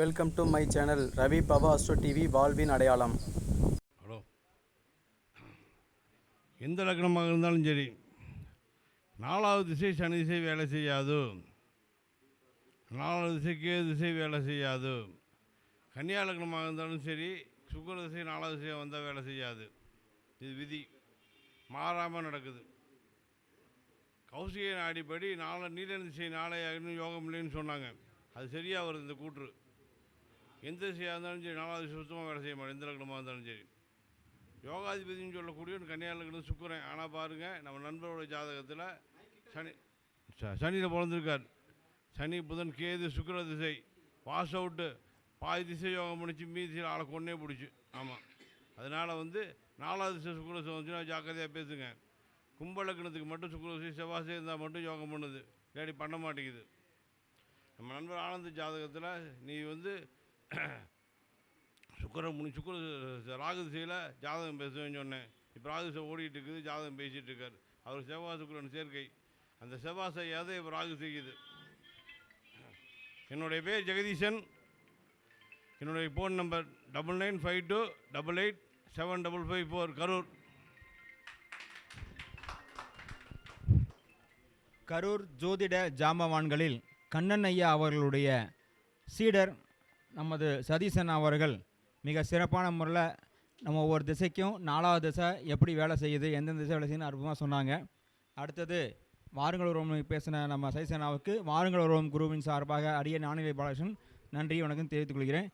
Welcome to my channel Ravi Bava astro TV வாழ்வின் அடையாளம். Hello, எந்த லக்னமாக இருந்தாலும் சரி, 4வது திசை சனி திசை வேலை செய்யாது, 4வது திசை கேது திசை வேலை செய்யாது. கன்னியா லக்னமாக இருந்தாலும் சரி, சுக்கிர திசை 4வது திசை வந்தால் வேலை செய்யாது. இது விதி மாறாமல் நடக்குது. கௌசிக நாடிப்படி நீல திசை நாளையாகணும் யோகம் இல்லைன்னு சொன்னாங்க. அது சரியாக வருது இந்த கூற்று. எந்த திசையாக இருந்தாலும் சரி 4வது திசை சுத்தமாக வேலை செய்ய மாட்டேன். எந்த லக்னமாக இருந்தாலும் சரி. யோகாதிபதினு சொல்லக்கூடிய கன்னியா லக்னம் சுக்கிரன். ஆனால் பாருங்கள், நம்ம நண்பரோட ஜாதகத்தில் சனியில் பிறந்திருக்கார். சனி புதன் கேது சுக்கிர திசை வாஷ் அவுட்டு, பாதி திசை யோகம் பண்ணிச்சு, மீதி திசையில் ஆளை கொன்னே பிடிச்சி. ஆமாம், அதனால் 4வது திசை சுக்கிர திசை வந்துச்சுன்னா ஜாக்கிரதையாக பேசுங்க. கும்ப லக்னத்துக்கு மட்டும் சுக்கிர திசை செவ்வாய் இருந்தால் மட்டும் யோகம் பண்ணுது, இல்லாடி பண்ண மாட்டேங்குது. நம்ம நண்பர் ஆனந்த ஜாதகத்தில் நீ சுக்கிர ராகு திசையில் ஜாதகம் பேசுவேன்னு சொன்னேன். இப்போ ராகு திசை ஓடிட்டு இருக்குது, ஜாதகம் பேசிகிட்டு இருக்கார். அவர் செவ்வாய் சுக்கிரன் சேர்க்கை. அந்த செவ்வாசை எதை இப்போ ராகு செய்யுது. என்னுடைய பேர் ஜெகதீசன். என்னுடைய ஃபோன் நம்பர் 9952887554 கரூர். கரூர் ஜோதிட ஜாம்பவான்களில் கண்ணன் ஐயா அவர்களுடைய சீடர் நமது சதீசன் அவர்கள் மிக சிறப்பான முறையில் நம்ம ஒவ்வொரு திசைக்கும் 4வது திசை எப்படி வேலை செய்யுது, எந்தெந்த திசை வேலை செய்யுதுன்னு அற்புதமாக சொன்னாங்க. அடுத்தது வாருங்கள் உருவம் பேசின நம்ம சதீசனாவுக்கு வாருங்கள் உருவம் குருவின் சார்பாக அடிய நானிலை பாலகிருஷ்ணன் நன்றி வணக்கம் தெரிவித்துக் கொள்கிறேன்.